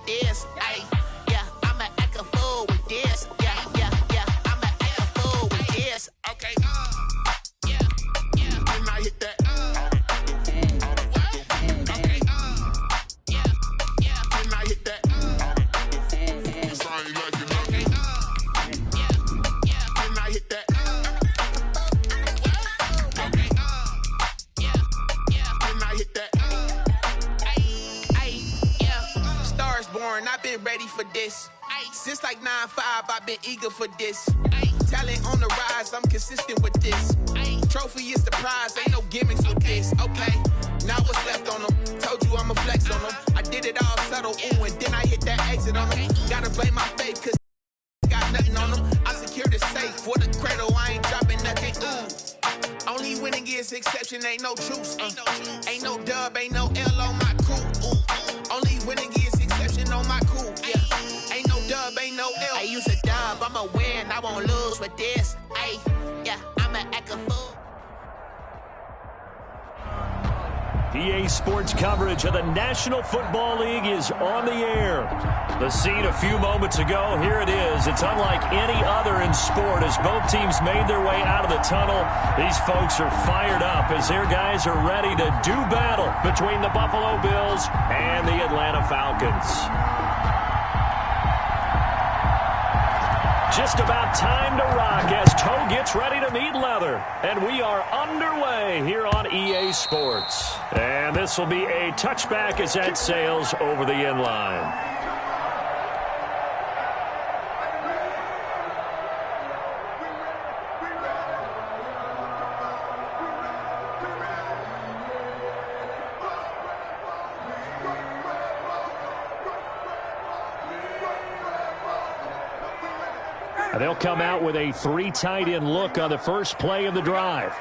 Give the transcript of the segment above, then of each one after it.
with this. Ay, yeah, I'ma act a fool with this. Yeah, yeah, yeah, I'ma act a fool with this. Okay, yeah, yeah. When I hit that, okay, yeah, yeah. When I hit that, it's only like you know me. Yeah, yeah. When I hit that, okay, yeah, yeah. When I hit that, ay, yeah. Stars born, I've been ready for this. Since like 9-5, I've been eager for this. Talent on the rise, I'm consistent with this. Trophy is the prize, ain't no gimmicks with this. Okay, now what's left on them? Told you I'ma flex on them. I did it all subtle, ooh, and then I hit that exit on them. Gotta blame my faith, cause got nothing on them. I secured the safe for the cradle, I ain't dropping nothing, ooh. Only winning is exception, ain't no truce. Ain't no dub, ain't no L on my crew. Ooh. Only winning is exception on my crew, yeah. Ain't no dub, ain't no L. I use a dub, I'ma win, I won't lose with this. Ay, yeah, I'ma act a fool. EA Sports coverage of the National Football League is on the air. The scene a few moments ago, here it is. It's unlike any other in sport as both teams made their way out of the tunnel. These folks are fired up as their guys are ready to do battle between the Buffalo Bills and the Atlanta Falcons. Just about time to rock as toe gets ready to meet leather. And we are underway here on EA Sports. And this will be a touchback as that sails over the end line. They'll come out with a 3 tight end look on the first play of the drive.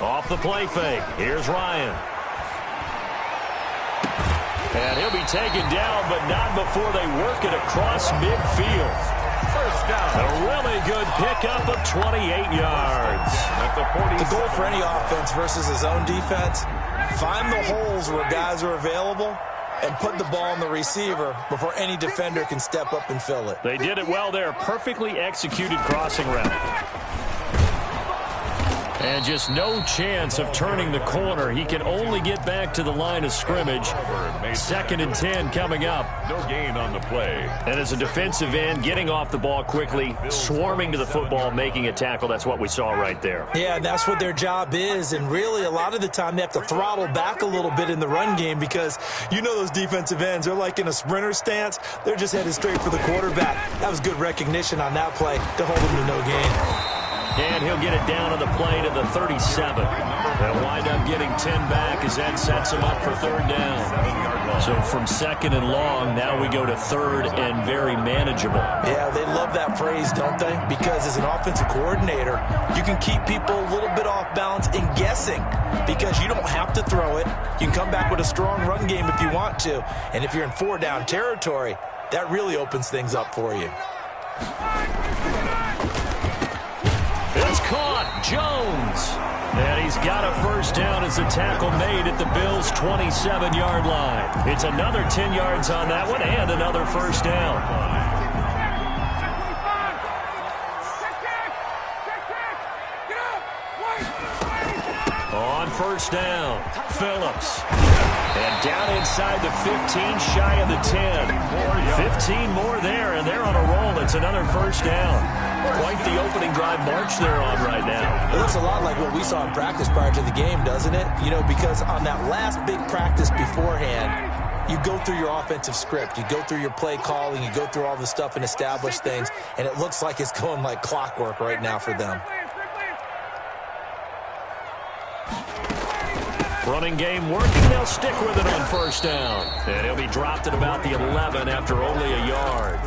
Off the play fake. Here's Ryan. And he'll be taken down, but not before they work it across midfield. First down. A really good pickup of 28 yards. The goal for any offense versus his own defense, find the holes where guys are available and put the ball on the receiver before any defender can step up and fill it. They did it well there. Perfectly executed crossing route. And just no chance of turning the corner. He can only get back to the line of scrimmage. 2nd and 10 coming up. No gain on the play. And as a defensive end, getting off the ball quickly, swarming to the football, making a tackle. That's what we saw right there. Yeah, and that's what their job is. And really, a lot of the time, they have to throttle back a little bit in the run game because you know those defensive ends, they're like in a sprinter stance. They're just headed straight for the quarterback. That was good recognition on that play to hold him to no gain. And he'll get it down on the play to the 37. They'll wind up getting 10 back as that sets him up for 3rd down. So from 2nd and long, now we go to 3rd and very manageable. Yeah, they love that phrase, don't they? Because as an offensive coordinator, you can keep people a little bit off balance and guessing because you don't have to throw it. You can come back with a strong run game if you want to. And if you're in 4-down territory, that really opens things up for you. It's caught. Jones. And he's got a 1st down as the tackle made at the Bills' 27-yard line. It's another 10 yards on that one and another 1st down. On 1st down, Phillips. And down inside the 15, shy of the 10. 15 more there, and they're on a roll. It's another 1st down. Quite the opening drive march they're on right now. It looks a lot like what we saw in practice prior to the game, doesn't it? You know, because on that last big practice beforehand, you go through your offensive script. You go through your play calling. You go through all the stuff and establish things. And it looks like it's going like clockwork right now for them. Running game working. They'll stick with it on 1st down. And he'll be dropped at about the 11 after only a yard.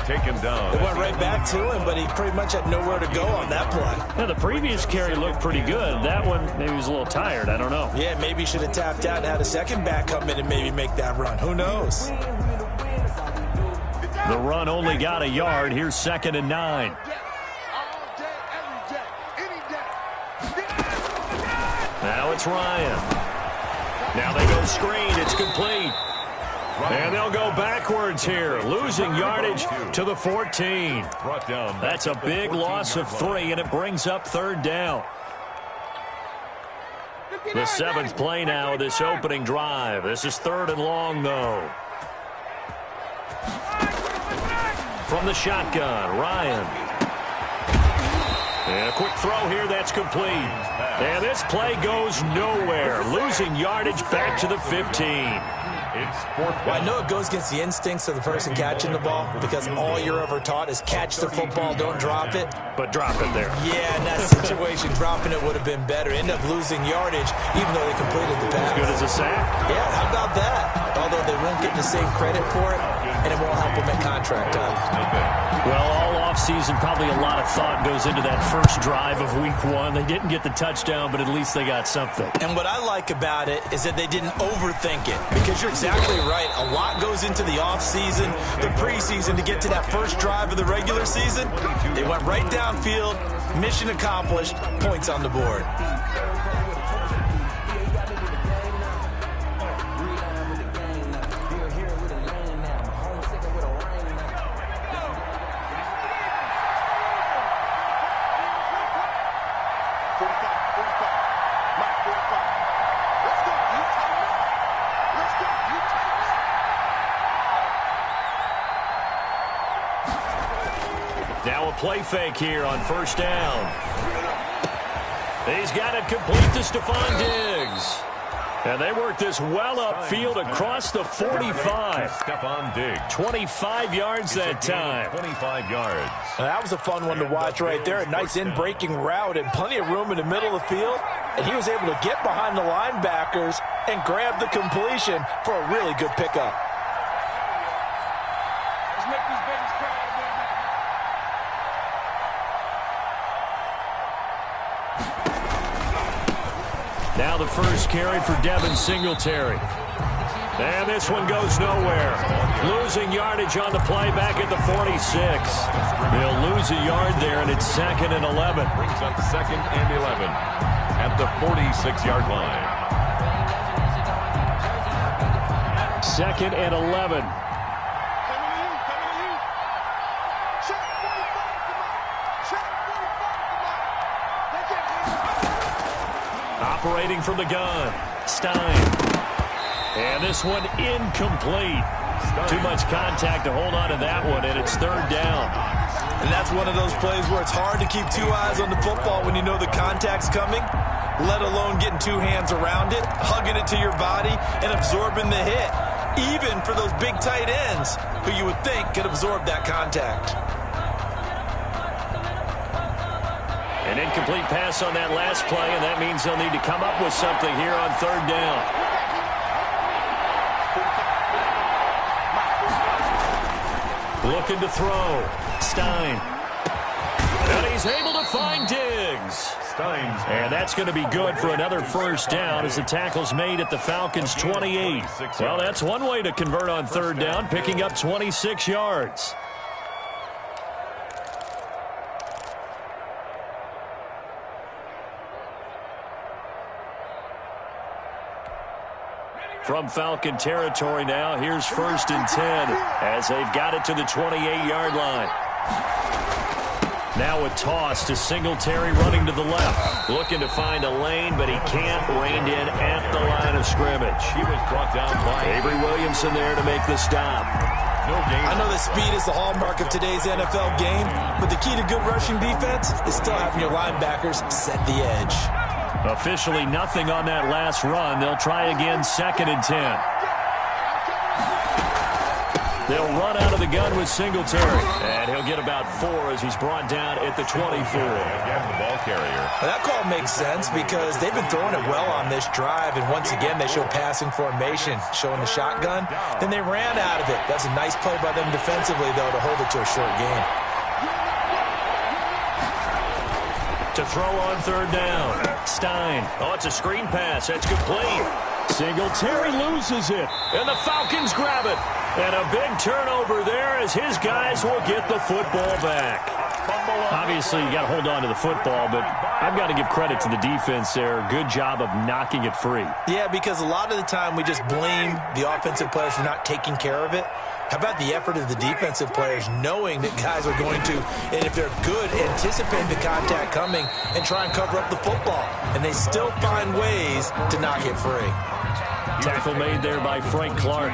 Take him down. It went right back to him, but he pretty much had nowhere to go on that play. Yeah, the previous carry looked pretty good. That one, maybe he was a little tired. I don't know. Yeah, maybe he should have tapped out and had a second back come in and maybe make that run. Who knows? The run only got a yard. Here's 2nd and 9. Now it's Ryan. Now they go screen. It's complete. And they'll go backwards here, losing yardage to the 14. That's a big loss of 3, and it brings up 3rd down. The 7th play now of this opening drive. This is 3rd and long, though. From the shotgun, Ryan. And a quick throw here, that's complete. And this play goes nowhere, losing yardage back to the 15. Well, I know it goes against the instincts of the person catching the ball because all you're ever taught is catch the football, don't drop it. But drop it there. Yeah, in that situation, dropping it would have been better. End up losing yardage, even though they completed the pass. As good as a sack? Yeah, how about that? Although they won't get the same credit for it, and it won't help them at contract time. Well, all offseason, probably a lot of thought goes into that first drive of Week 1. They didn't get the touchdown, but at least they got something. And what I like about it is that they didn't overthink it, because you're exactly right. A lot goes into the offseason, the preseason to get to that first drive of the regular season. They went right downfield, mission accomplished, points on the board. Now a play fake here on 1st down. He's got it complete to Stephon Diggs. And they work this well upfield across the 45. Stephon Diggs. 25 yards that time. 25 yards. Now, that was a fun one to watch right there. A nice in-breaking route and plenty of room in the middle of the field. And he was able to get behind the linebackers and grab the completion for a really good pickup. Now the first carry for Devin Singletary. And this one goes nowhere. Losing yardage on the play back at the 46. They'll lose a yard there, and it's 2nd and 11. Brings up 2nd and 11 at the 46-yard line. 2nd and 11. Operating from the gun, Stein. And this one incomplete. Too much contact to hold on to that one, and it's 3rd down. And that's one of those plays where it's hard to keep 2 eyes on the football when you know the contact's coming, let alone getting 2 hands around it, hugging it to your body, and absorbing the hit, even for those big tight ends who you would think could absorb that contact. An incomplete pass on that last play, and that means they'll need to come up with something here on 3rd down. Looking to throw. Stein. And he's able to find Diggs. And that's going to be good for another 1st down as the tackle's made at the Falcons' 28. Well, that's one way to convert on 3rd down, picking up 26 yards. From Falcon territory now, here's 1st and 10 as they've got it to the 28-yard line. Now a toss to Singletary running to the left. Looking to find a lane, but he can't. Reined in at the line of scrimmage. He was brought down by Avery Williamson there to make the stop. No gain. I know that speed is the hallmark of today's NFL game, but the key to good rushing defense is still having your linebackers set the edge. Officially nothing on that last run. They'll try again 2nd and 10. They'll run out of the gun with Singletary. And he'll get about 4 as he's brought down at the 24. Again, the ball carrier. Well, that call makes sense because they've been throwing it well on this drive. And once again, they show passing formation, showing the shotgun. Then they ran out of it. That's a nice play by them defensively, though, to hold it to a short game. To throw on 3rd down. Stein. Oh, it's a screen pass. That's complete. Singletary loses it. And the Falcons grab it. And a big turnover there as his guys will get the football back. Obviously, you got to hold on to the football, but I've got to give credit to the defense there. Good job of knocking it free. Yeah, because a lot of the time we just blame the offensive players for not taking care of it. How about the effort of the defensive players knowing that guys are going to, and if they're good, anticipate the contact coming and try and cover up the football. And they still find ways to knock it free. Tackle made there by Frank Clark.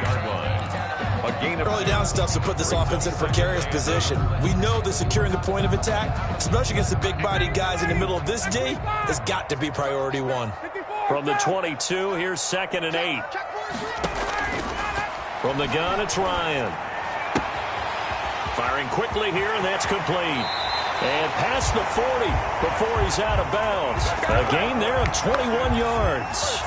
Early down stuff to put this offense in a precarious position. We know that securing the point of attack, especially against the big-bodied guys in the middle of this D, has got to be priority one. From the 22, here's 2nd and 8. From the gun, it's Ryan. Firing quickly here, and that's complete. And past the 40 before he's out of bounds. A gain there of 21 yards.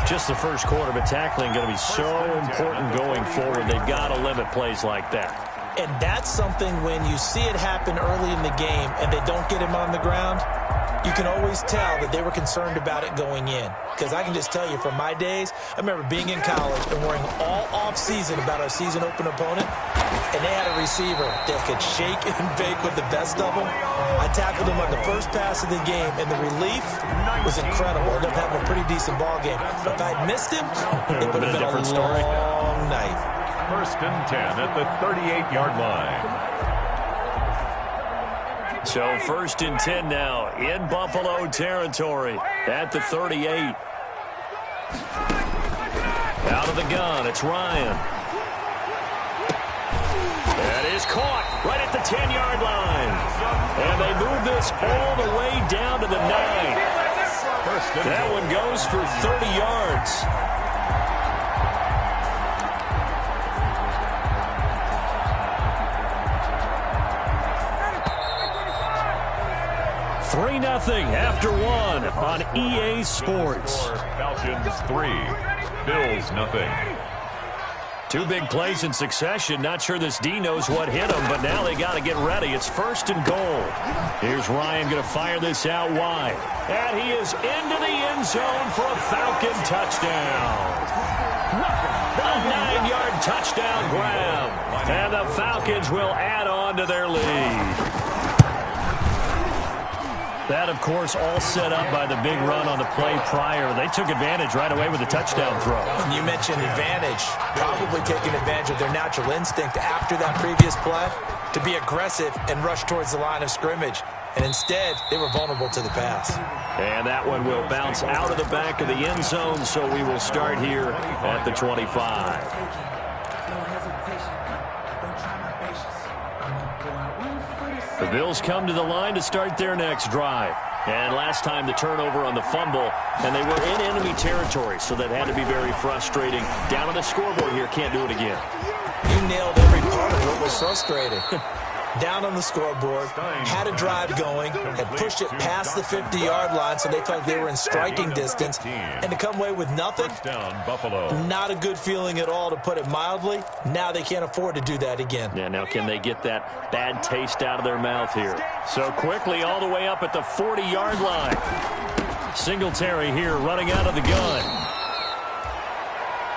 Just the first quarter, but tackling going to be so important going forward. They've got to limit plays like that. And that's something when you see it happen early in the game and they don't get him on the ground, you can always tell that they were concerned about it going in. Because I can just tell you from my days, I remember being in college and worrying all off-season about our season open opponent, and they had a receiver that could shake and bake with the best of them. I tackled him on the first pass of the game, and the relief was incredible. I ended up having a pretty decent ball game. But if I'd missed him, it would have been a long night. 1st and 10 at the 38-yard line. So 1st and 10 now in Buffalo territory at the 38. Out of the gun, it's Ryan. That is caught right at the 10-yard line. And they move this all the way down to the 9. That one goes for 30 yards. Nothing after 1 on EA Sports. Falcons 3, Bills nothing. 2 big plays in succession. Not sure this D knows what hit him, but now they got to get ready. It's 1st and goal. Here's Ryan going to fire this out wide. And he is into the end zone for a Falcon touchdown. A 9-yard touchdown grab. And the Falcons will add on to their lead. That, of course, all set up by the big run on the play prior. They took advantage right away with the touchdown throw. And you mentioned advantage, probably taking advantage of their natural instinct after that previous play to be aggressive and rush towards the line of scrimmage. And instead, they were vulnerable to the pass. And that one will bounce out of the back of the end zone, so we will start here at the 25. The Bills come to the line to start their next drive. And last time the turnover on the fumble, and they were in enemy territory, so that had to be very frustrating. Down on the scoreboard here, can't do it again. You nailed every part of what was frustrating. Down on the scoreboard, had a drive going, had pushed it past the 50-yard line so they felt like they were in striking distance, and to come away with nothing, not a good feeling at all, to put it mildly. Now they can't afford to do that again. Yeah, now can they get that bad taste out of their mouth here? So quickly all the way up at the 40-yard line. Singletary here running out of the gun.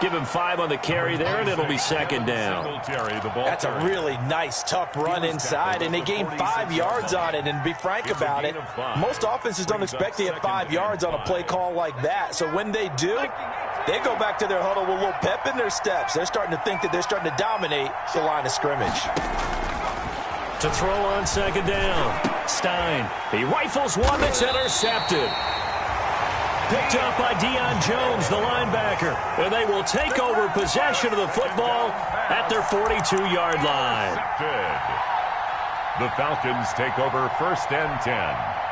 Give him 5 on the carry there, and it'll be 2nd down. That's a really nice, tough run inside, and they gained 5 yards on it. And to be frank about it, most offenses don't expect to get 5 yards on a play call like that. So when they do, they go back to their huddle with a little pep in their steps. They're starting to think that they're starting to dominate the line of scrimmage. To throw on 2nd down, Stein. He rifles one that's intercepted. Picked up by Deion Jones, the linebacker. And they will take over possession of the football at their 42-yard line. The Falcons take over 1st and 10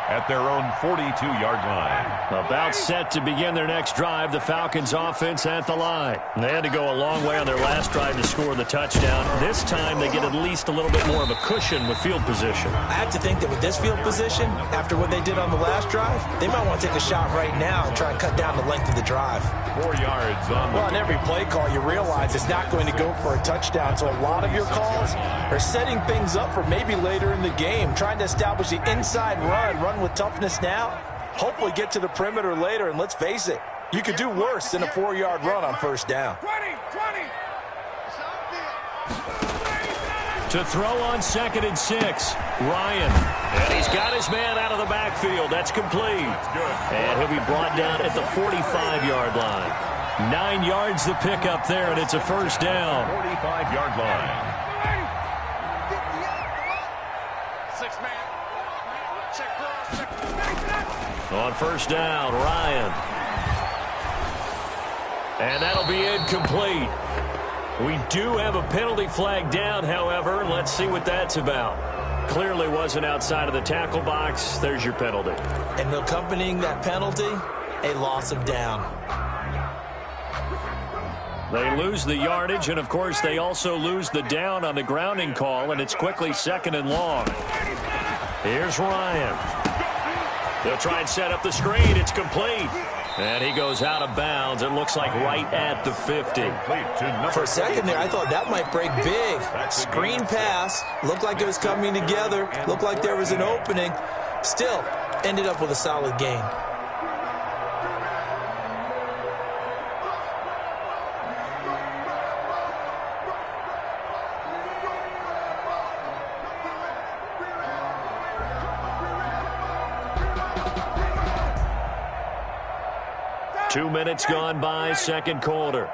at their own 42-yard line. About set to begin their next drive, the Falcons offense at the line. They had to go a long way on their last drive to score the touchdown. This time they get at least a little bit more of a cushion with field position. I have to think that with this field position, after what they did on the last drive, they might want to take a shot right now and try and cut down the length of the drive. 4 yards on. Well, on every play call, you realize it's not going to go for a touchdown. So a lot of your calls are setting things up for maybe later in the game, trying to establish the inside run with toughness now, hopefully get to the perimeter later, and let's face it, you could do worse than a 4-yard run on 1st down. To throw on 2nd and 6. Ryan. And he's got his man out of the backfield. That's complete. And he'll be brought down at the 45-yard line. 9 yards to pick up there, and it's a first down. 45-yard line. On first down, Ryan. And that'll be incomplete. We do have a penalty flag down, however. Let's see what that's about. Clearly wasn't outside of the tackle box. There's your penalty. And accompanying that penalty, a loss of down. They lose the yardage, and, of course, they also lose the down on the grounding call, and it's quickly 2nd and long. Here's Ryan. They'll try and set up the screen. It's complete. And he goes out of bounds. It looks like right at the 50. For a second there, I thought that might break big. Screen pass. Looked like it was coming together. Looked like there was an opening. Still, ended up with a solid gain. Two minutes gone by, second quarter.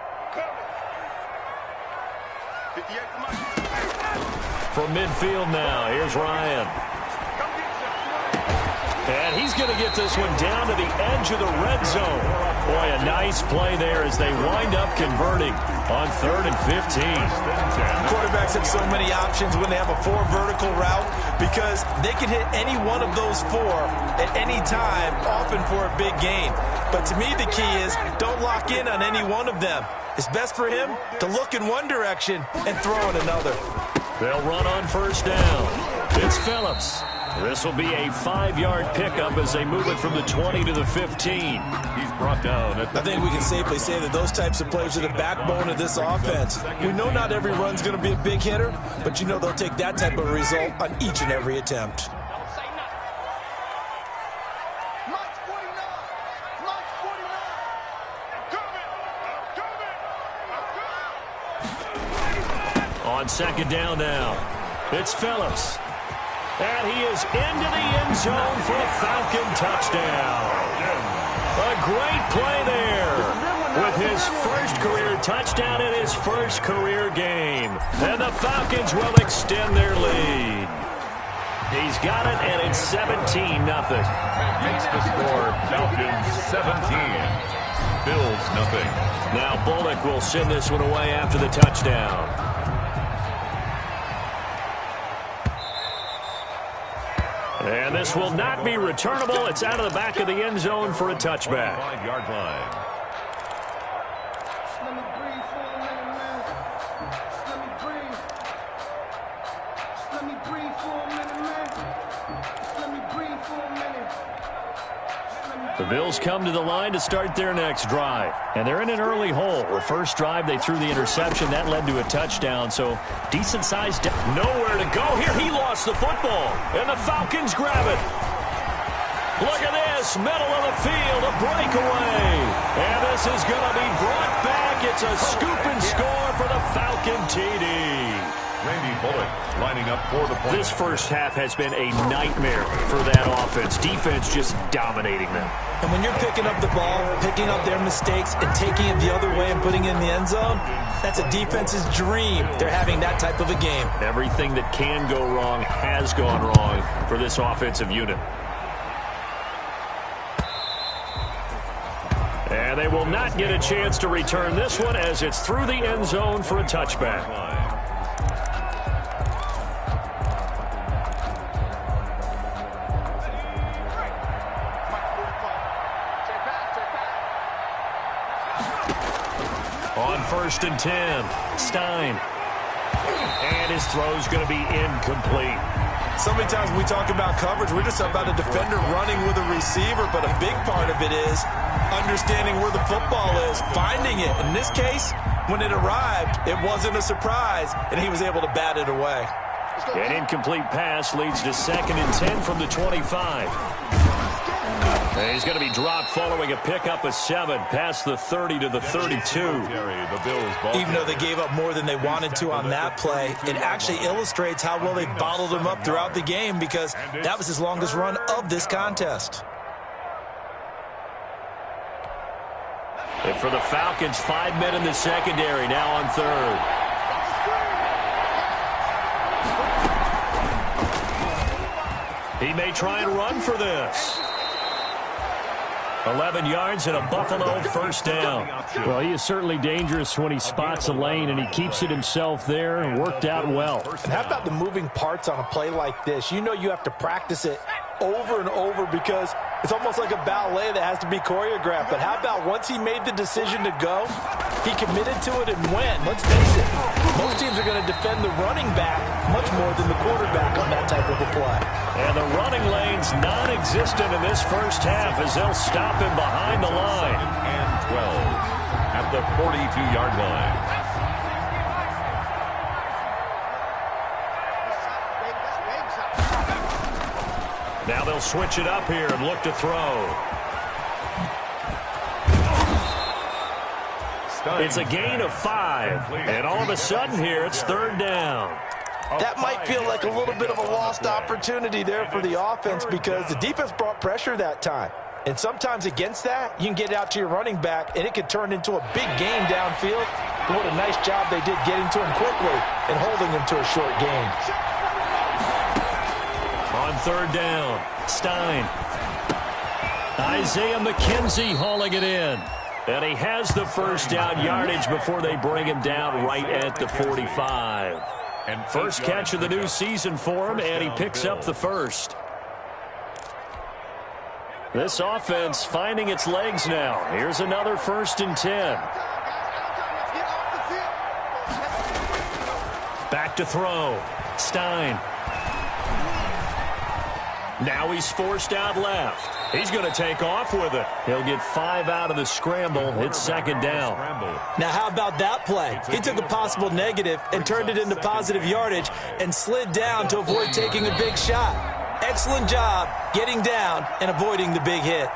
From midfield now, here's Ryan. And he's going to get this one down to the edge of the red zone. Boy, a nice play there as they wind up converting on 3rd and 15. Quarterbacks have so many options when they have a 4 vertical route because they can hit any one of those 4 at any time, often for a big gain. But to me, the key is don't lock in on any one of them. It's best for him to look in one direction and throw in another. They'll run on first down. It's Phillips. This will be a 5-yard pickup as they move it from the 20 to the 15. He's brought down. I think we can safely say that those types of plays are the backbone of this offense. We know not every run's going to be a big hitter, but you know they'll take that type of result on each and every attempt. On second down now, it's Phillips. And he is into the end zone for a Falcon touchdown. A great play there with his first career touchdown in his first career game. And the Falcons will extend their lead. He's got it, and it's 17-0. Makes the score Falcons 17. Bills nothing. Now Bullock will send this one away after the touchdown. And this will not be returnable. It's out of the back of the end zone for a touchback. 5-yard line. Let me breathe for a minute, man. Let me breathe. Let me breathe for a minute, man. Let me breathe for a minute. The Bills come to the line to start their next drive. And they're in an early hole. The first drive, they threw the interception. That led to a touchdown. So decent-sized. Nowhere to go here. He lost the football. And the Falcons grab it. Look at this. Middle of the field. A breakaway. And this is going to be brought back. It's a scoop and score for the Falcon TD. Randy Bullock lining up for the point. This first half has been a nightmare for that offense. Defense just dominating them. And when you're picking up the ball, picking up their mistakes, and taking it the other way and putting it in the end zone, that's a defense's dream. They're having that type of a game. Everything that can go wrong has gone wrong for this offensive unit. And they will not get a chance to return this one as it's through the end zone for a touchback. On 1st and 10, Stein. And his throw's going to be incomplete. So many times when we talk about coverage, we're just about a defender running with a receiver, but a big part of it is understanding where the football is, finding it. In this case, when it arrived, it wasn't a surprise, and he was able to bat it away. An incomplete pass leads to 2nd and 10 from the 25. And he's going to be dropped following a pickup of 7 past the 30 to the 32. Even though they gave up more than they wanted to on that play, it actually illustrates how well they bottled him up throughout the game, because that was his longest run of this contest. And for the Falcons, 5 men in the secondary, now on third. He may try and run for this. 11 yards and a Buffalo first down. Well, he is certainly dangerous when he spots a lane, and he keeps it himself there and worked out well. And how about the moving parts on a play like this? You know you have to practice it over and over, because it's almost like a ballet that has to be choreographed. But how about once he made the decision to go, he committed to it and went. Let's face it, most teams are going to defend the running back much more than the quarterback on that type of a play. And the running lane's non-existent in this first half as they'll stop him behind the line. And 12 at the 42-yard line. Now they'll switch it up here and look to throw. It's a gain of 5. And all of a sudden here, it's third down. That might feel like a little bit of a lost opportunity there for the offense, because the defense brought pressure that time. And sometimes against that, you can get out to your running back, and it could turn into a big gain downfield. But what a nice job they did getting to him quickly and holding him to a short gain. On third down, Stein. Isaiah McKenzie hauling it in. And he has the first down yardage before they bring him down right at the 45. And first catch of the new season for him, and he picks up the first. This offense finding its legs now. Here's another 1st and 10. Back to throw. Stein. Now he's forced out left. He's going to take off with it. He'll get 5 out of the scramble. It's second down. Now, how about that play? He took a possible negative and turned it into positive yardage and slid down to avoid taking a big shot. Excellent job getting down and avoiding the big hit.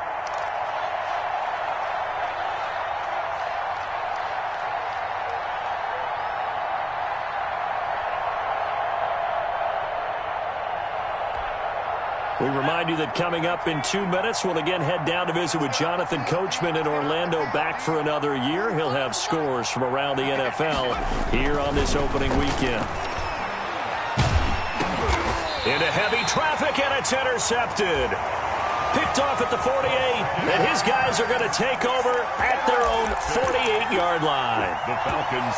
We remind you that coming up in 2 minutes, we'll again head down to visit with Jonathan Coachman in Orlando, back for another year. He'll have scores from around the NFL here on this opening weekend. Into heavy traffic, and it's intercepted. Picked off at the 48, and his guys are going to take over at their own 48-yard line.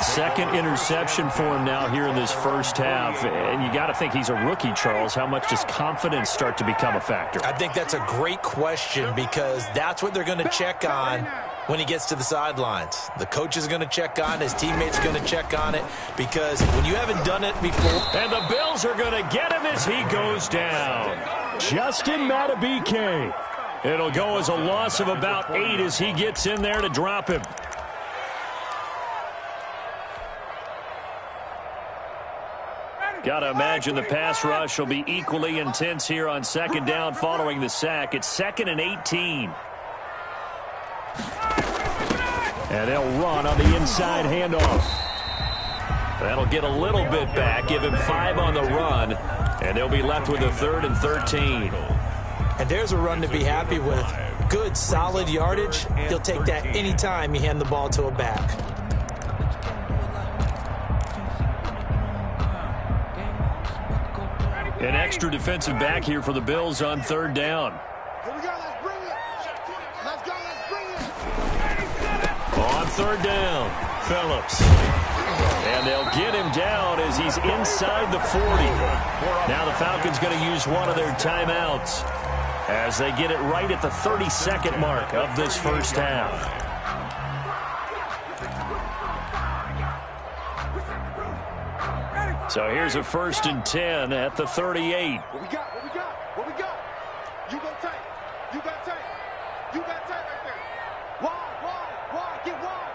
Second interception for him now here in this first half. And you got to think he's a rookie, Charles. How much does confidence start to become a factor? I think that's a great question, because that's what they're going to check on when he gets to the sidelines. The coach is going to check on it. His teammates are going to check on it, because when you haven't done it before. And the Bills are going to get him as he goes down. Justin Madubuike. It'll go as a loss of about 8 as he gets in there to drop him. Got to imagine the pass rush will be equally intense here on second down following the sack. It's 2nd and 18. And they'll run on the inside handoff. That'll get a little bit back, give him 5 on the run, and they'll be left with a 3rd and 13. And there's a run to be happy with. Good, solid yardage. He'll take that anytime you hand the ball to a back. An extra defensive back here for the Bills on third down. Here we go, let's bring it. Let's go, let's bring it. On third down, Phillips. And they'll get him down as he's inside the 40. Now the Falcons going to use one of their timeouts as they get it right at the 32nd mark of this first half. So here's a 1st and 10 at the 38. What we got? What we got? What we got? You go tight. You got tight. You got tight right there. Wide, get wide.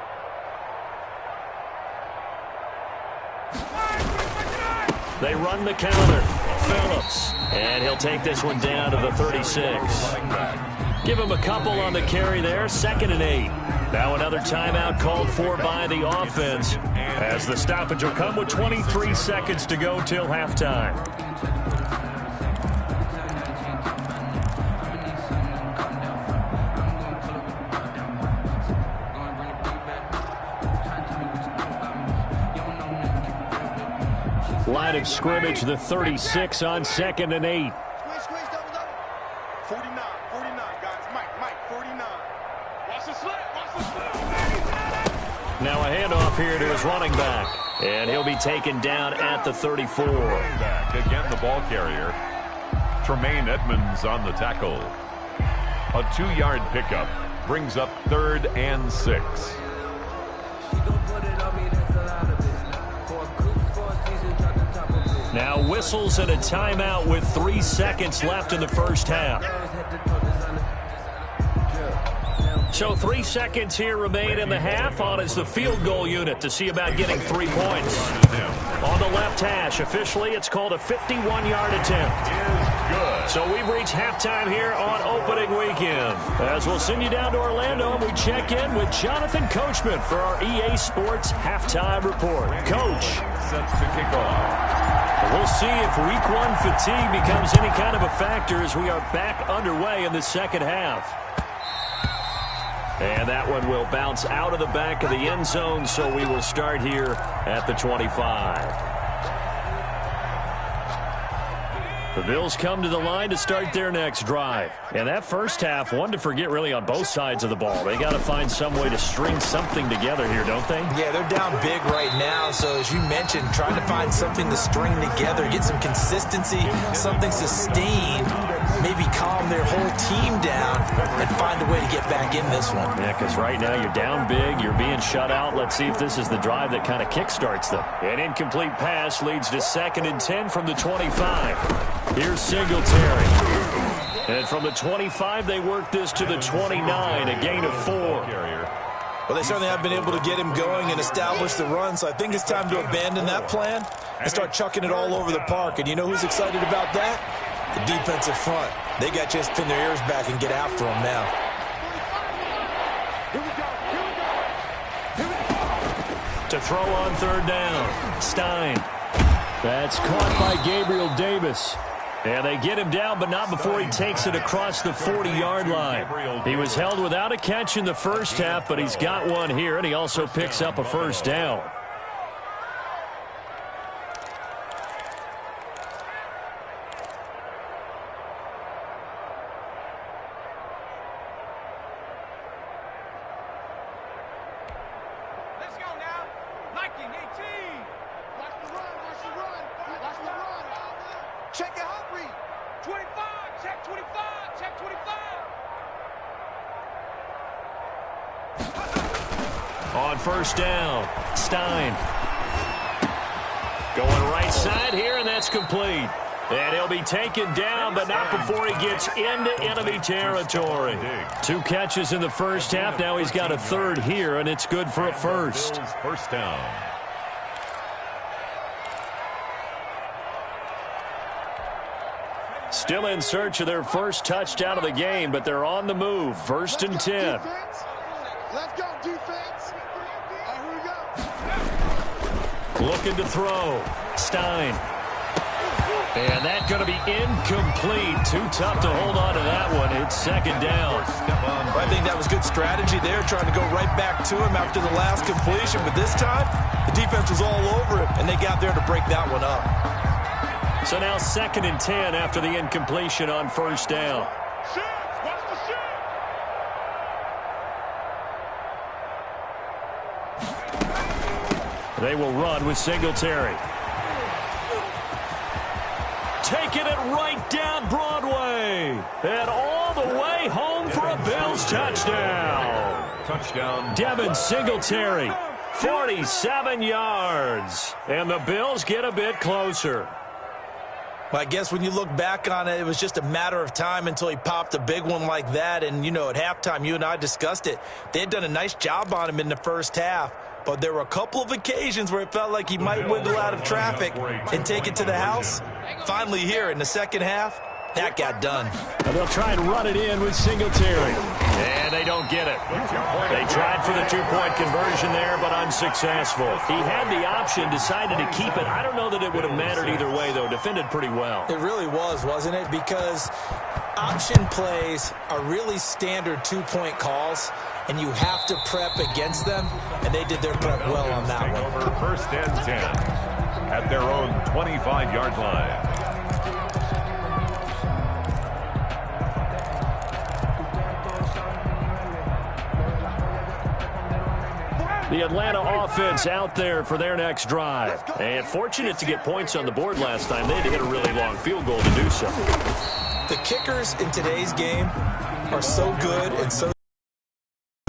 They run the counter. Phillips. And he'll take this one down to the 36. Give him a couple on the carry there, 2nd and 8. Now another timeout called for by the offense as the stoppage will come with 23 seconds to go till halftime. Line of scrimmage, the 36 on 2nd and 8. Squeeze, double. 49, guys. Mike, 49. Watch the slip. Now a handoff here to his running back. And he'll be taken down at the 34. Back again, the ball carrier. Tremaine Edmonds on the tackle. A 2-yard pickup brings up 3rd and 6. Now whistles and a timeout with 3 seconds left in the first half. So 3 seconds here remain in the half. On is the field goal unit to see about getting 3 points. On the left hash, officially it's called a 51-yard attempt. So we've reached halftime here on opening weekend. As we'll send you down to Orlando, and we check in with Jonathan Coachman for our EA Sports Halftime Report. Coach. Sets to kick off. We'll see if week 1 fatigue becomes any kind of a factor as we are back underway in the second half. And that one will bounce out of the back of the end zone, so we will start here at the 25. The Bills come to the line to start their next drive. And that first half, one to forget really on both sides of the ball. They got to find some way to string something together here, don't they? Yeah, they're down big right now. So as you mentioned, trying to find something to string together, get some consistency, something sustained, maybe calm their whole team down and find a way to get back in this one. Yeah, because right now you're down big, you're being shut out. Let's see if this is the drive that kind of kickstarts them. An incomplete pass leads to 2nd and 10 from the 25. Here's Singletary. And from the 25, they work this to the 29, a gain of 4. Well, they certainly have been able to get him going and establish the run, so I think it's time to abandon that plan and start chucking it all over the park. And you know who's excited about that? The defensive front. They got just pin their ears back and get after him now. To throw on 3rd down, Stein. That's caught by Gabriel Davis. And they get him down, but not before he takes it across the 40-yard line. He was held without a catch in the first half, but he's got one here, and he also picks up a first down. Let's go now. Liking 18. Watch the run. Check it out, read. 25, check 25, check 25. On first down, Stein. Going right side here, and that's complete. And he'll be taken down, but not before he gets into enemy territory. 2 catches in the first half. Now he's got a 3rd here, and it's good for a first. First down. Still in search of their first touchdown of the game, but they're on the move. 1st and 10. Let's go, defense. Here we go. Looking to throw. Stein. And that's going to be incomplete. Too tough to hold on to that one. It's 2nd down. I think that was good strategy there, trying to go right back to him after the last completion. But this time, the defense was all over him, and they got there to break that one up. So now 2nd and 10 after the incompletion on first down. Watch the shit. They will run with Singletary. Taking it right down Broadway. And all the way home for a Bills touchdown. Touchdown. Devin Singletary, 47 yards. And the Bills get a bit closer. Well, I guess when you look back on it, it was just a matter of time until he popped a big one like that. And, you know, at halftime, you and I discussed it. They had done a nice job on him in the first half. But there were a couple of occasions where it felt like he might wiggle out of traffic and take it to the house. Finally here in the second half, That got done. And they'll try and run it in with Singletary. And they don't get it. They tried for the two-point conversion there, but unsuccessful. He had the option, decided to keep it. I don't know that it would have mattered either way, though. Defended pretty well. It really was, wasn't it? Because option plays are really standard two-point calls, and you have to prep against them, and they did their prep well on that one. Over first and 10 at their own 25-yard line. The Atlanta offense out there for their next drive. And fortunate to get points on the board last time. They had to hit a really long field goal to do so. The kickers in today's game are so good and so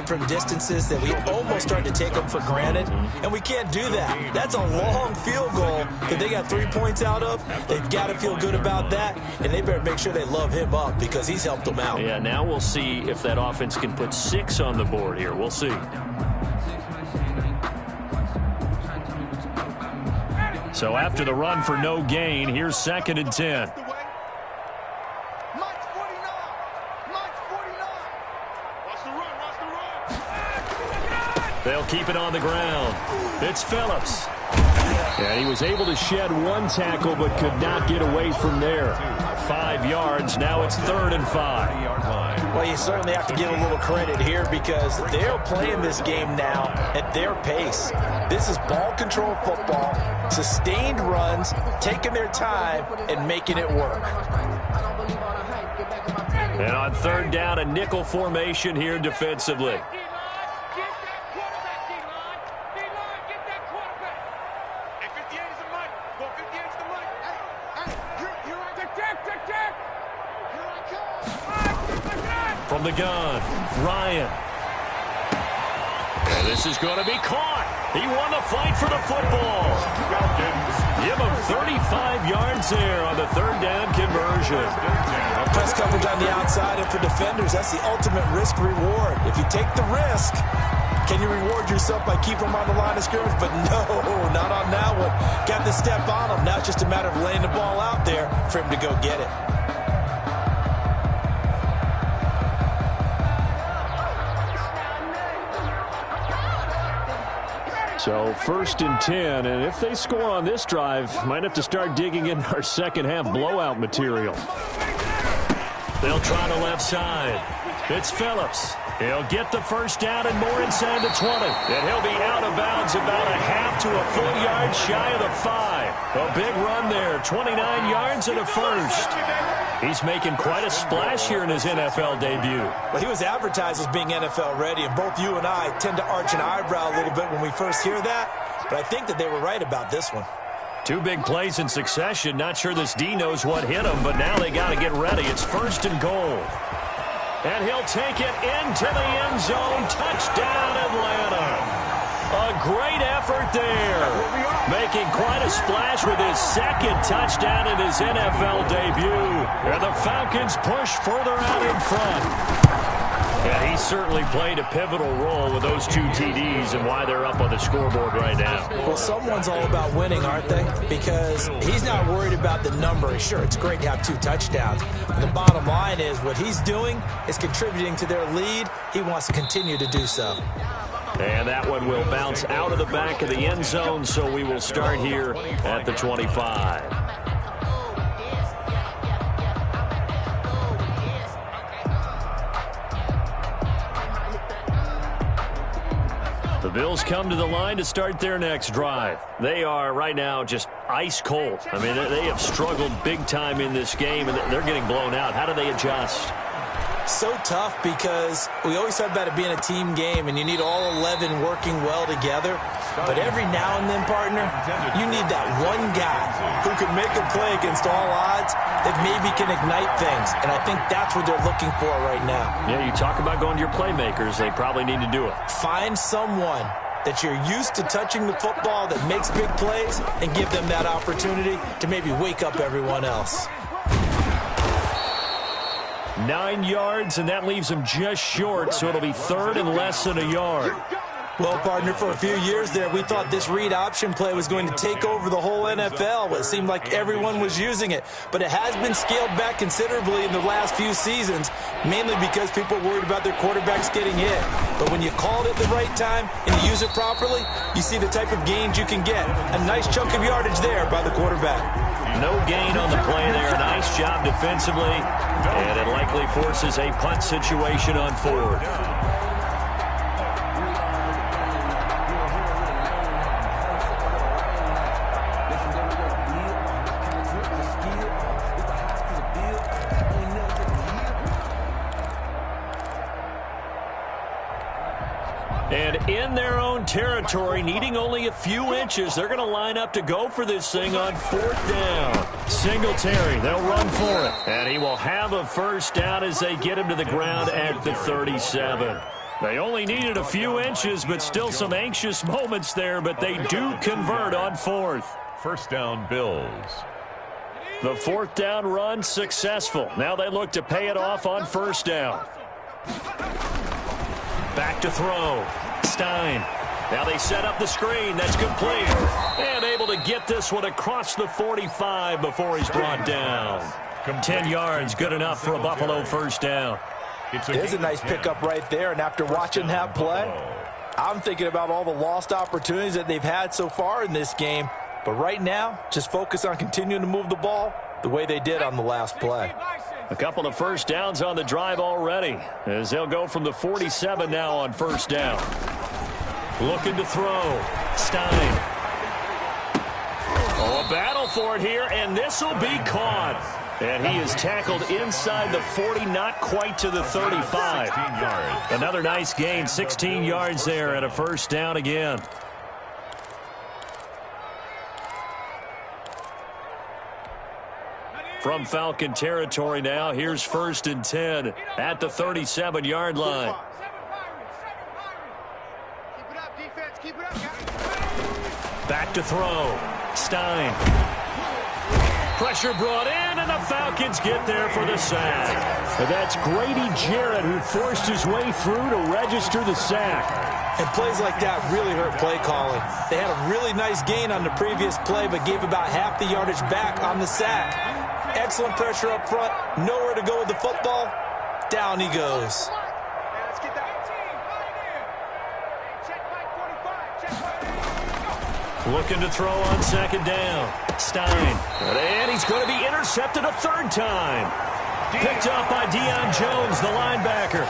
from distances that we almost start to take them for granted, and we can't do that. That's a long field goal that they got 3 points out of. They've got to feel good about that, and they better make sure they love him up because he's helped them out. Yeah, now we'll see if that offense can put 6 on the board here. We'll see. So after the run for no gain, here's 2nd and 10. They'll keep it on the ground. It's Phillips. And he was able to shed one tackle but could not get away from there. 5 yards. Now it's 3rd and 5. Well, you certainly have to give a little credit here because they're playing this game now at their pace. This is ball control football, sustained runs, taking their time, and making it work. And on 3rd down, a nickel formation here defensively. From the gun, Ryan. And this is going to be caught. He won the fight for the football. Give him 35 yards there on the 3rd down conversion. Press coverage on the outside, and for defenders, that's the ultimate risk-reward. If you take the risk, can you reward yourself by keeping them on the line of scrimmage? But no, not on that one. Got the step on him. Now it's just a matter of laying the ball out there for him to go get it. So 1st and 10, and if they score on this drive, might have to start digging in our second half blowout material. They'll try the left side. It's Phillips. He'll get the 1st down and more inside the 20. And he'll be out of bounds about a half to a full yard shy of the 5. A big run there, 29 yards and a 1st. He's making quite a splash here in his NFL debut. Well, he was advertised as being NFL ready, and both you and I tend to arch an eyebrow a little bit when we first hear that. But I think that they were right about this one. 2 big plays in succession. Not sure this D knows what hit him, but now they got to get ready. It's 1st and goal. And he'll take it into the end zone. Touchdown, Atlanta. A great effort there. Making quite a splash with his 2nd touchdown in his NFL debut. And the Falcons push further out in front. And he certainly played a pivotal role with those 2 TDs and why they're up on the scoreboard right now. Well, someone's all about winning, aren't they? Because he's not worried about the number. Sure, it's great to have 2 touchdowns. And the bottom line is what he's doing is contributing to their lead. He wants to continue to do so. And that one will bounce out of the back of the end zone, so we will start here at the 25. The Bills come to the line to start their next drive. They are right now just ice cold. I mean, they have struggled big time in this game, and they're getting blown out. How do they adjust? So tough because we always talk about it being a team game, and you need all 11 working well together. But every now and then, partner, you need that one guy who can make a play against all odds that maybe can ignite things. And I think that's what they're looking for right now. Yeah, you talk about going to your playmakers. They probably need to do it. Find someone that you're used to touching the football that makes big plays and give them that opportunity to maybe wake up everyone else. 9 yards, and that leaves him just short, so it'll be 3rd and less than a yard. Well, partner, for a few years there, we thought this read option play was going to take over the whole NFL. It seemed like everyone was using it. But it has been scaled back considerably in the last few seasons, mainly because people are worried about their quarterbacks getting hit. But when you call it at the right time and you use it properly, you see the type of gains you can get. A nice chunk of yardage there by the quarterback. No gain on the play there. Nice job defensively. And it likely forces a punt situation on fourth. And in their own territory, needing only a few inches, they're going to line up to go for this thing on fourth down. Singletary, they'll run for it. And he will have a first down as they get him to the ground at the 37. They only needed a few inches, but still some anxious moments there, but they do convert on fourth. First down, Bills. The fourth down run successful. Now they look to pay it off on first down. Back to throw. Stein. Now they set up the screen. That's complete. And able to get this one across the 45 before he's brought down. 10 yards, good enough for a Buffalo first down. There's a nice pickup right there, and after watching that play, I'm thinking about all the lost opportunities that they've had so far in this game. But right now, just focus on continuing to move the ball the way they did on the last play. A couple of first downs on the drive already, as they'll go from the 47 now on first down. Looking to throw. Stein. Oh, a battle for it here, and this will be caught. And he is tackled inside the 40, not quite to the 35. Another nice gain, 16 yards there, and a first down again. From Falcon territory now, here's first and 10 at the 37-yard line. Back to throw. Stein. Pressure brought in, and the Falcons get there for the sack. And that's Grady Jarrett who forced his way through to register the sack. And plays like that really hurt play calling. They had a really nice gain on the previous play, but gave about half the yardage back on the sack. Excellent pressure up front. Nowhere to go with the football. Down he goes. Looking to throw on second down. Stein. And he's going to be intercepted a third time. Picked up by Deion Jones, the linebacker.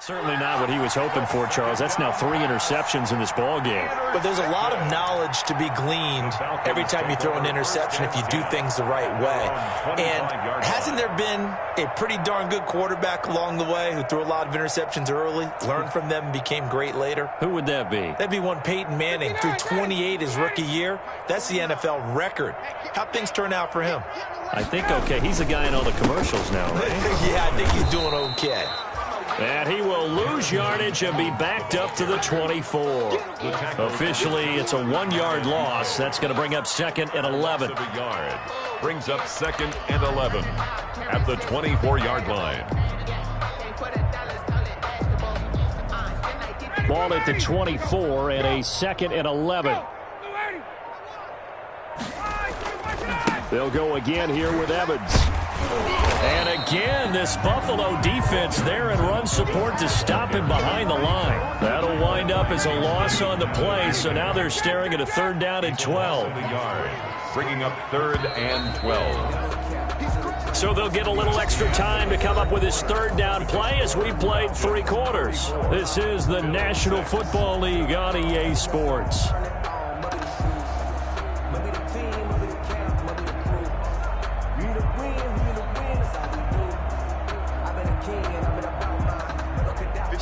Certainly not what he was hoping for, Charles. That's now 3 interceptions in this ball game. But there's a lot of knowledge to be gleaned every time you throw an interception if you do things the right way. And hasn't there been a pretty darn good quarterback along the way who threw a lot of interceptions early, learned from them, and became great later? Who would that be? That'd be one Peyton Manning. Threw 28 his rookie year. That's the NFL record. How'd things turn out for him? I think okay. He's the guy in all the commercials now, right? Yeah, I think he's doing okay. And he will lose yardage and be backed up to the 24. Officially, it's a 1-yard loss. That's going to bring up second and 11. Brings up second and 11 at the 24-yard line. Ball at the 24 and a second and 11. They'll go again here with Evans. And again, this Buffalo defense there in run support to stop him behind the line. That'll wind up as a loss on the play, so now they're staring at a third down and 12. Bringing up third and 12. So they'll get a little extra time to come up with his third down play as we played 3 quarters. This is the National Football League on EA Sports.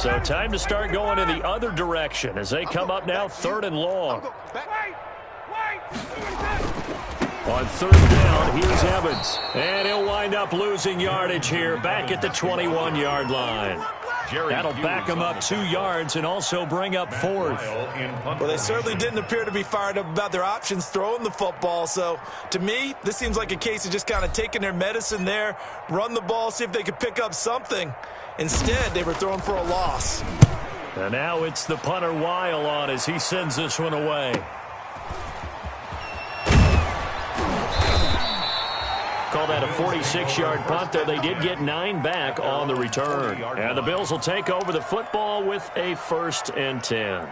So time to start going in the other direction as they come up now 3rd and long. On 3rd down, here's Evans. And he'll wind up losing yardage here back at the 21-yard line. That'll back him up 2 yards and also bring up 4th. Well, they certainly didn't appear to be fired up about their options throwing the football. So, to me, this seems like a case of just kind of taking their medicine there, run the ball, see if they could pick up something. Instead, they were throwing for a loss. And now it's the punter Weil on as he sends this one away. Call that a 46-yard punt, though they did get 9 back on the return. And the Bills will take over the football with a 1st and 10.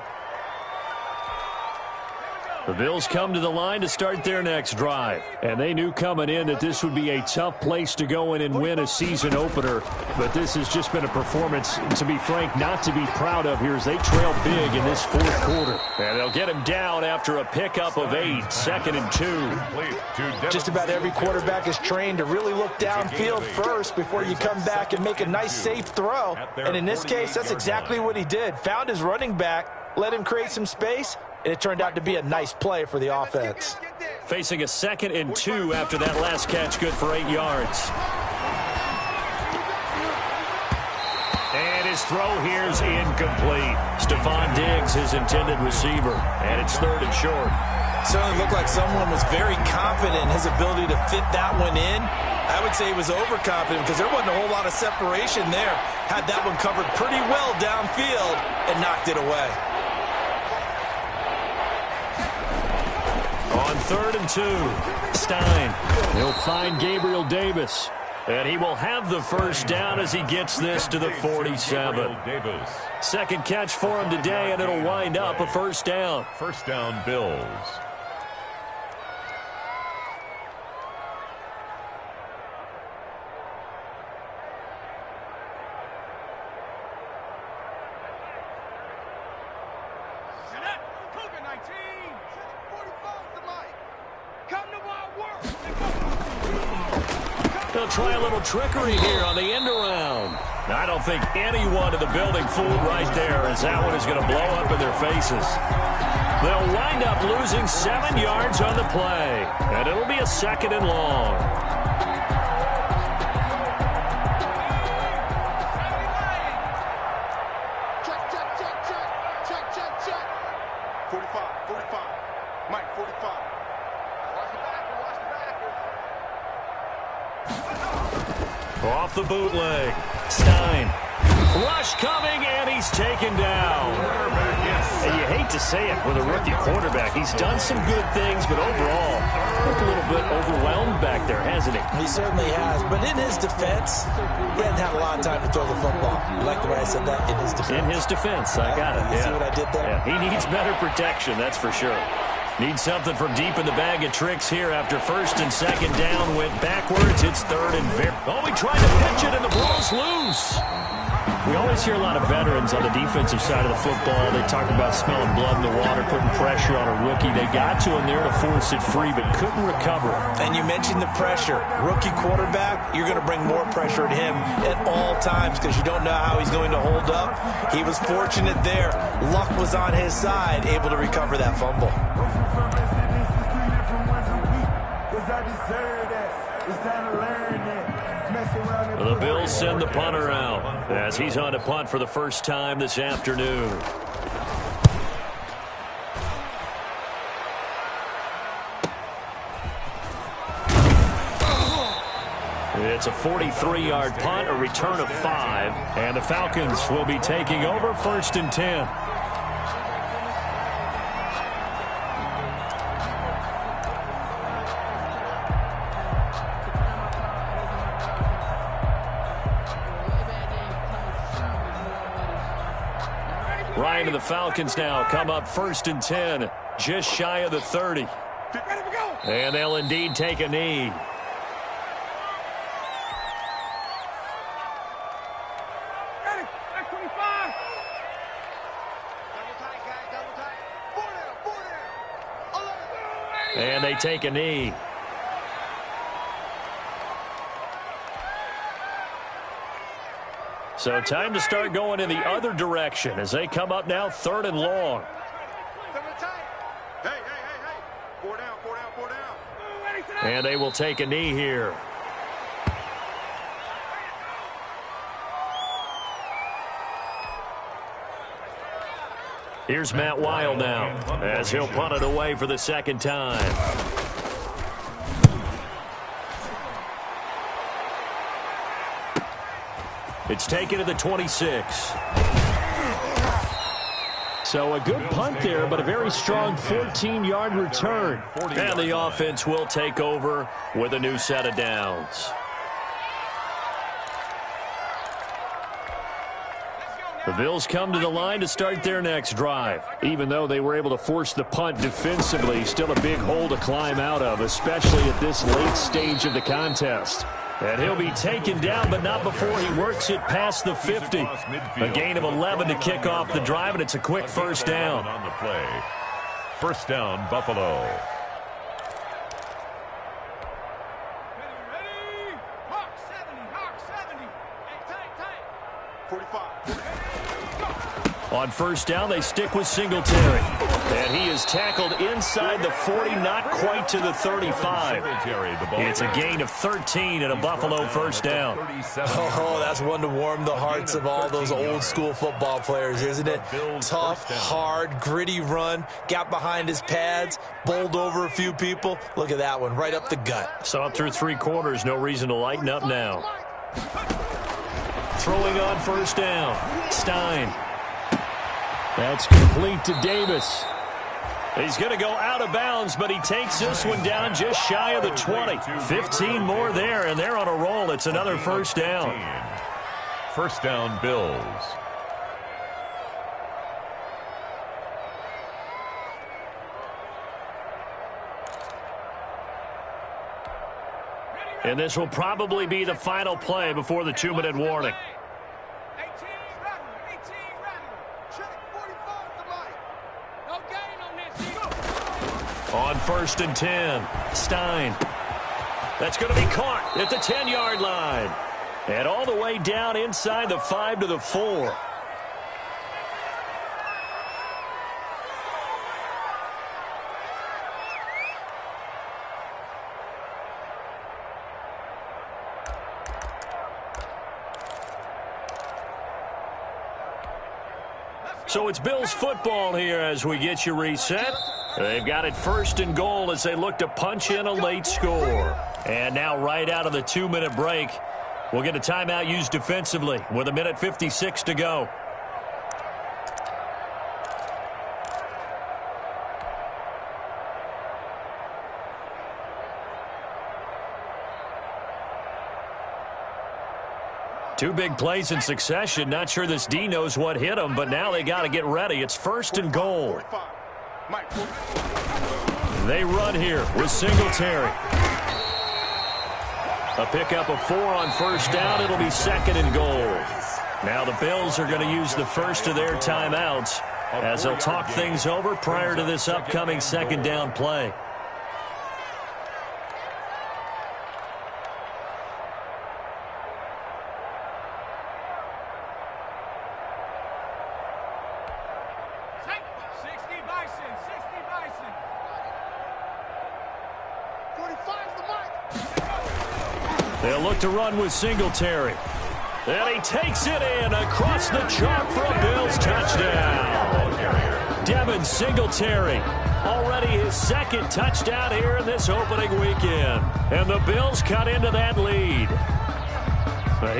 The Bills come to the line to start their next drive. And they knew coming in that this would be a tough place to go in and win a season opener. But this has just been a performance, to be frank, not to be proud of here as they trail big in this 4th quarter. And they'll get him down after a pickup of 8, 2nd and 2. Just about every quarterback is trained to really look downfield first before you come back and make a nice, safe throw. And in this case, that's exactly what he did. Found his running back, let him create some space, and it turned out to be a nice play for the offense. Facing a 2nd and 2 after that last catch, good for 8 yards. And his throw here's incomplete. Stephon Diggs, his intended receiver. And it's 3rd and short. Certainly looked like someone was very confident in his ability to fit that one in. I would say he was overconfident because there wasn't a whole lot of separation there. Had that one covered pretty well downfield and knocked it away. On 3rd and 2, Stein. He'll find Gabriel Davis. And he will have the 1st down as he gets this to the 47. 2nd catch for him today, and it'll wind up a 1st down. 1st down, Bills. They'll try a little trickery here on the end around. I don't think anyone in the building fooled right there, as that one is going to blow up in their faces. They'll wind up losing 7 yards on the play, and it'll be a 2nd and long. Check. 45. Mike, 45. Watch the backer. Off the bootleg. Stein. Rush coming, and he's taken down. And you hate to say it with a rookie quarterback. He's done some good things, but overall, looked a little bit overwhelmed back there, hasn't he? He certainly has. But in his defense, he hadn't had a lot of time to throw the football. You like the way I said that? In his defense. In his defense. I got it. You see what I did there? Yeah, he needs better protection, that's for sure. Needs something from deep in the bag of tricks here after 1st and 2nd down went backwards. It's 3rd and very. Oh, he tried to pitch it, and the ball's loose. We always hear a lot of veterans on the defensive side of the football. They talk about smelling blood in the water, putting pressure on a rookie. They got to him there to force it free, but couldn't recover. And you mentioned the pressure. Rookie quarterback, you're going to bring more pressure at him at all times because you don't know how he's going to hold up. He was fortunate there. Luck was on his side, able to recover that fumble. The Bills send the punter out as he's on to punt for the first time this afternoon. It's a 43-yard punt, a return of 5, and the Falcons will be taking over 1st and 10. Ryan and the Falcons now come up 1st and 10, just shy of the 30. And they'll indeed take a knee. And they take a knee. So time to start going in the other direction as they come up now 3rd and long. Hey. 4 down. And they will take a knee here. Here's Matt Weil now as he'll punt it away for the second time. It's taken to the 26. So a good punt there, but a very strong 14-yard return. And the offense will take over with a new set of downs. The Bills come to the line to start their next drive. Even though they were able to force the punt defensively, still a big hole to climb out of, especially at this late stage of the contest. And he'll be taken down, but not before he works it past the 50. A gain of 11 to kick off the drive, and it's a quick first down. On the play. First down, Buffalo. Ready? Hawk 70. Hey, tight. 45. On first down, they stick with Singletary. And he is tackled inside the 40, not quite to the 35. It's a gain of 13 and a Buffalo first down. Oh, that's one to warm the hearts of all those old school football players, isn't it? Tough, hard, gritty run, got behind his pads, bowled over a few people. Look at that one, right up the gut. So up through 3 quarters, no reason to lighten up now. Throwing on first down, Stein. That's complete to Davis. He's going to go out of bounds, but he takes this one down just shy of the 20. 15 more there, and they're on a roll. It's another first down. First down, Bills. And this will probably be the final play before the 2-minute warning. 18 running. Check 45 the line. No gain on this. On first and 10, Stein. That's going to be caught at the 10-yard line. And all the way down inside the 5 to the 4. So it's Bills football here as we get you reset. They've got it first and goal as they look to punch in a late score. And now right out of the 2-minute break, we'll get a timeout used defensively with 1:56 to go. Two big plays in succession. Not sure this D knows what hit him, but now they got to get ready. It's first and goal. They run here with Singletary. A pickup of 4 on first down. It'll be second and goal. Now the Bills are going to use the first of their timeouts as they'll talk things over prior to this upcoming second down play. They'll look to run with Singletary. And he takes it in across the chalk for a Bills touchdown. Devin Singletary, already his second touchdown here in this opening weekend. And the Bills cut into that lead.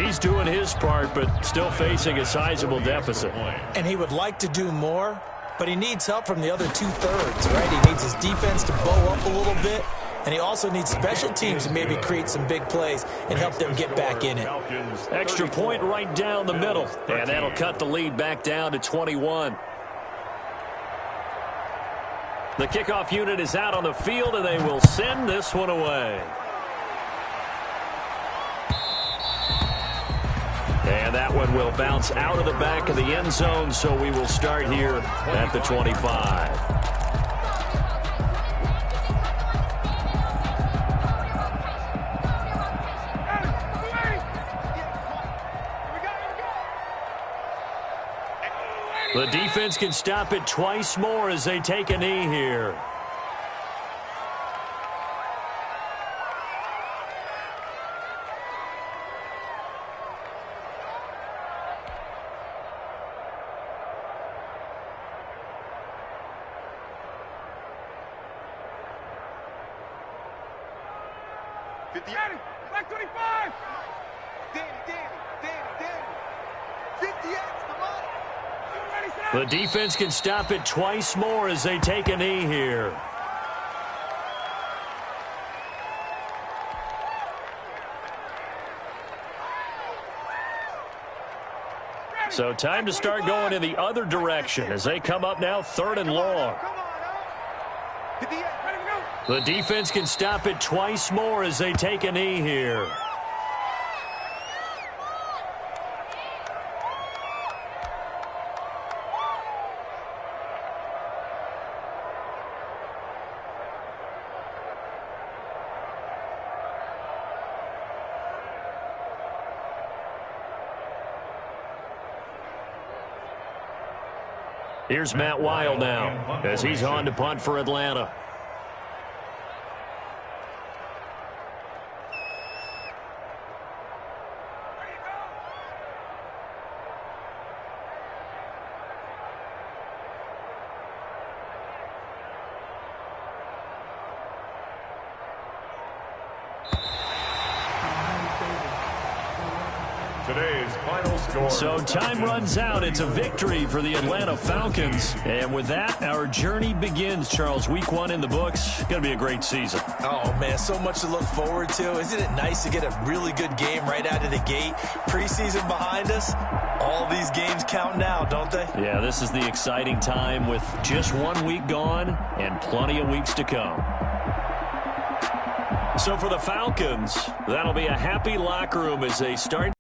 He's doing his part, but still facing a sizable deficit. And he would like to do more, but he needs help from the other 2/3, right? He needs his defense to bow up a little bit. And he also needs special teams to maybe create some big plays and help them get back in it. Extra point right down the middle. And that'll cut the lead back down to 21. The kickoff unit is out on the field, and they will send this one away. And that one will bounce out of the back of the end zone, so we will start here at the 25. The defense can stop it twice more as they take a knee here. Danny, black 25. Danny. 58, come on. The defense can stop it twice more as they take a knee here. So time to start going in the other direction as they come up now 3rd and long. The defense can stop it twice more as they take a knee here. Here's Matt Weil now as he's on to punt for Atlanta. Today's final score. So time runs out. It's a victory for the Atlanta Falcons. And with that, our journey begins, Charles. Week 1 in the books. Going to be a great season. Oh, man, so much to look forward to. Isn't it nice to get a really good game right out of the gate? Preseason behind us. All these games count now, don't they? Yeah, this is the exciting time with just 1 week gone and plenty of weeks to come. So for the Falcons, that'll be a happy locker room as they start.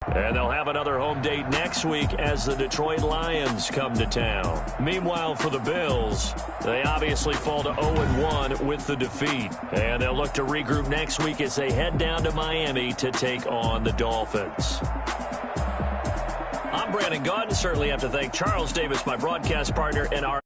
And they'll have another home date next week as the Detroit Lions come to town. Meanwhile, for the Bills, they obviously fall to 0-1 with the defeat. And they'll look to regroup next week as they head down to Miami to take on the Dolphins. I'm Brandon Gunn. Certainly have to thank Charles Davis, my broadcast partner, and our